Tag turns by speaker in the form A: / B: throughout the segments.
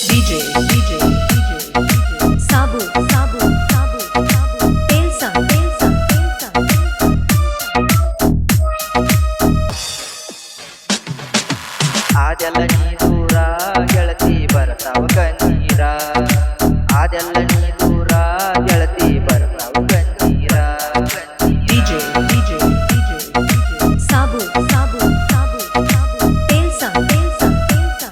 A: DJ, DJ, DJ, Sabu, Sabu, Sabu, Sabu, Telsa, Telsa, Telsa,
B: ಆದೆಲ್ಲ ನೀ ದೂರ ಗೆಳತಿ ಬರ್ತಾವ ಕಣ್ಣೀರ ಆದೆಲ್ಲ ನೀ ದೂರ ಗೆಳತಿ ಬರ್ತಾವ ಕಣ್ಣೀರ
A: DJ, DJ, DJ, DJ, Sabu, Sabu, Sabu, Sabu, Telsa, Telsa, Telsa,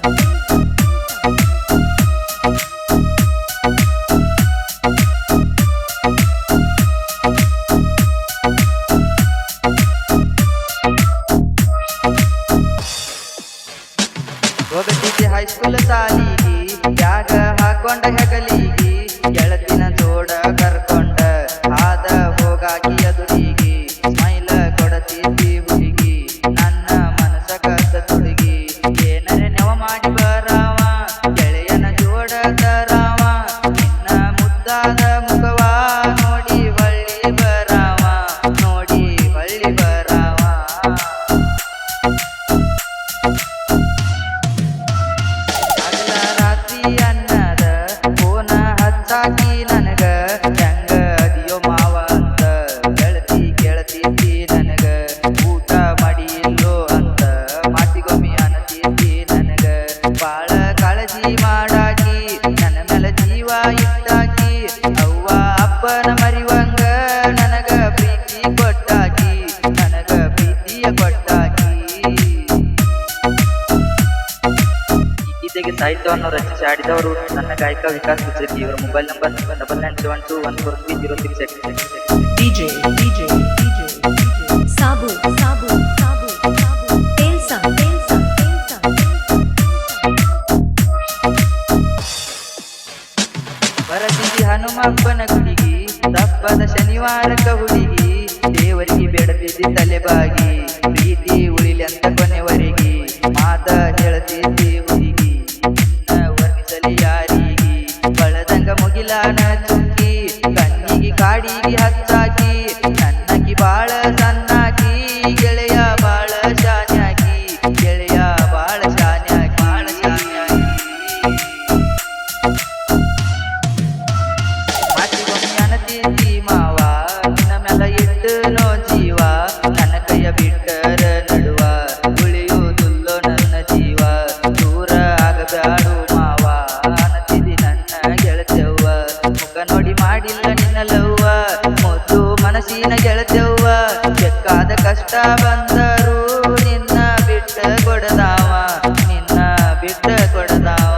B: ಹೋಗತಿದ್ದೆ ಹೈಸ್ಕೂಲ್ ಸಾಲಿಗಿ ಬ್ಯಾಗ ಹಾಕೊಂಡ ಹೆಗಲಿಗಿ ಗೆಳತಿನ ಜೋಡ ಕರ್ಕೊಂಡ ಹಾದ ಹೋಗಾಕಿ ಎದುರಿಗಿ ಸ್ಮೈಲ ಕೊಡತಿದ್ದಿ ಹುಡುಗಿ ನನ್ನ ಮನಸ ಕದ್ದ ತುಡುಗಿ ಏನರೆ ನೆವ ಮಾಡಿ ಬರಾವ ಗೆಳೆಯನ ಜೋಡ ತರಾವ ನಿನ್ನ ಮುದ್ದಾದ ಮುಖವ ನೋಡಿ ಹೊಳ್ಳಿ ಬರಾವ ನೋಡಿ ಹೊಳ್ಳಿ ಬರಾವ ಹಗಲ ರಾತ್ರಿ ಅನ್ನದ ಫೋನ ಹಚ್ಚಾಕಿ ನನಗ ಹೆಂಗ ಅದಿಯೋ ಮಾವ ಅಂತ ಗೆಳತಿ ಕೇಳತಿದ್ದಿ ನನಗ ಊಟ ಮಾಡಿ ಇಲ್ಲೋ ಅಂತ ಮಾತಿಗೊಮ್ಮೆ ಅನ್ನತಿದ್ದಿ ನನಗ ಬಾಳ ಕಾಳಜಿ ಮಾಡಾಕಿ ನನ್ನ ಮೇಲೆ ಜೀವ ಇಟ್ಟಾಕಿ ಅವ್ವ ಅಪ್ಪನ ಮರಿವಂಗ ನನಗ ಪ್ರೀತಿ ಕೊಟ್ಟಾಕಿ ನನಗ ಪ್ರೀತಿಯ ಕೊಟ್ಟಾಕಿ ಈ ಗೀತೆಗೆ ಸಾಹಿತ್ಯವನ್ನು ರಚಿಸಿ ಹಾಡಿದವರು ನನ್ನ ಗಾಯಕ ವಿಕಾಸ್ ಗುಜ್ಜತಿ. ಇವರ mobile number 9972143068.
A: DJ, DJ, DJ, DJ, Sabu, Sabu, Sabu, Sabu, Telsa, Telsa, Telsa,
B: ಬರದಿದ್ದಿ ಹನುಮಪ್ಪನ ಗುಡಿಗಿ ತಪ್ಪದ ಶನಿವಾರಕ ಹುಡುಗಿ ದೇವರಿಗೆ ಬೇಡದಿದ್ದಿ ತಲೆಬಾಗಿ ಪ್ರೀತಿ ಉಳಿಲಿ ಅಂತ ಕೊನೆವರೆಗಿ ಮಾತ ಹೇಳ್ತಿದ್ದಿ ಹುಡುಗಿ ನಿನ್ನ ವರ್ಣಿಸಲಿ ಯಾರಿಗೆ ಬಳದಂಗ ಮುಗಿಲಾನ ಚುಕ್ಕಿ ಕಣ್ಣಿಗೆ ಕಾಡಿಗೆ ಹಚ್ಚಾಕಿ ನನ್ನಕಿ ಬಾಳ ಸಣ್ಣಾಕಿ ಗೆಳೆಯ ಬಾಳ ಶಾನ್ಯಾಕಿ ಗೆಳೆಯ ಬಾಳ ಶಾನ್ಯಾಕಿ ಬಾಳ ಶಾನ್ಯಾಕಿ ಮಾತಿಗೊಮ್ಮೆ ಅನ್ನತಿದ್ದಿ ಮಾವ ನಿನ್ನ ಮ್ಯಾಲ ಇಟ್ಟು ನೋ ಜೀವ ನನ್ನ ಕೈಯ ಬಿಟ್ಟರ ನಡುವ ಉಳಿಯುವುದಿಲ್ಲೋ ನನ್ನ ಜೀವ ದೂರ ಆಗಬ್ಯಾಡು ಮಾವ ಅನ್ನತಿದ್ದಿ ನನ್ನ ಗೆಳತೆವ್ವ ಮುಖ ನೋಡಿ ಮಾಡಿಲ್ಲ ನಿನ್ನ ಲವ್ವ ಮೊದಲು ಮನಸ್ಸಿನ ಗೆಳತೆವ್ವ ಬೇಕಾದ ಕಷ್ಟ ಬಂದರು ನಿನ್ನ ಬಿಟ್ಟ ಕೊಡದಾವ ನಿನ್ನ ಬಿಟ್ಟ ಕೊಡದಾವ.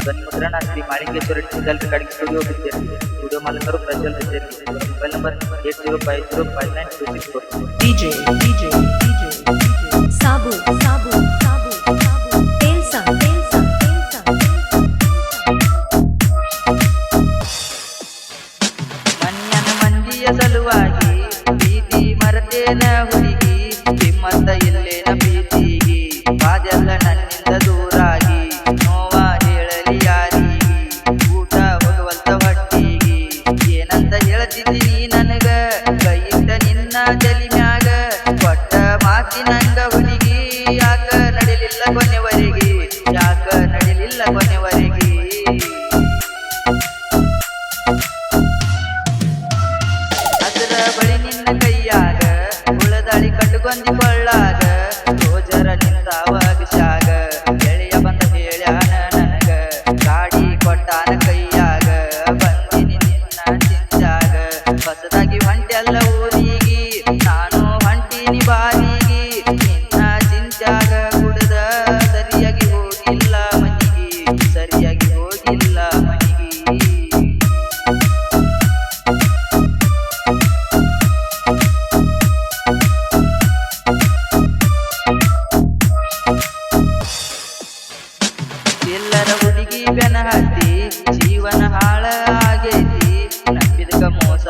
B: ಧ್ವನಿ ಮುದ್ರಣ Shri Malingeshwara digital recording studio ವಿದ್ಯಾರ್ಥಿ. ಸ್ಟುಡಿಯೋ ಮಾಲಕರು ಪ್ರಜ್ವಲ್ ವಿದ್ಯಾರ್ಥಿ. Mobile number 8050592644.
A: DJ, DJ, DJ, DJ, Sabu, Sabu, Sabu, Sabu, Telsa, Telsa, Telsa,
B: ಮನ್ಯನ ಮಂದಿಯ ಸಲುವಾಗಿ ಪ್ರೀತಿ ಮರತೇನ ಹುಡುಗಿ ಕಿಮ್ಮತ್ತ ಇಲ್ಲೇನ ಪ್ರೀತಿಗಿ ಬಾದೆಲ್ಲ ನನ್ನಿಂದ ದೂರಾಗಿ ನೋವ ಹೇಳಲಿ ಯಾರಿಗೆ ಊಟ ಹೋಗುವಂತ ಹೊಟ್ಟಿಗಿ ಏನಂತ ಹೇಳ್ತಿದ್ದಿ ನೀ ನನಗ ಕೈಯಿಟ್ಟ ನಿನ್ನ ತಲಿ ಮ್ಯಾಗ ಕೊಟ್ಟ ಮಾತಿನಂಗ ಹುಡುಗಿ ಯಾಕ ನಡಿಲಿಲ್ಲ ಕೊನೆವರೆಗಿ ಯಾಕ ನಡಿಲಿಲ್ಲ ಕೊನೆವರೆಗಿ ಅದರ ಬಳಿ ನಿನ್ನ ಕೈಯಾಗ ಉಳದಾಳಿ ಕಟ್ಟುಕೊಂದಿಕೊಳ್ಳಾಗ ರೋಜರ ನಿಂತಾವ ಬಿಸಾಗ ಗೆಳೆಯ ಬಂದ ಹೇಳ್ಯಾನ ನನಗ ಗಾಡಿ ಕೊಟ್ಟಾನ ಕೈಯಾಗ ಬಂದಿನಿ ನಿನ್ನ ಚಿಂತ್ಯಾಗ ಹೊಸದಾಗಿ ಹೊಂಟೆಲ್ಲ ಊರಿಗೆ ನಾನು ಹೊಂಟಿನಿ ಬಾರಿಗೆ ನಿನ್ನ ಚಿಂತ್ಯಾಗ ಕುಡ್ದ ಸರಿಯಾಗಿ ಹೋಗಿಲ್ಲ ಮನಿಗೆ ಸರಿಯಾಗಿ ಹೋಗಿಲ್ಲ ಮನಿಗೆ. ಎಲ್ಲರ ಹುಡುಗಿ ಬೆನ ಹತ್ತಿ ಜೀವನ ಹಾಳ ಆಗೈತಿ ನಂಬಿದಕ ಮೋಸ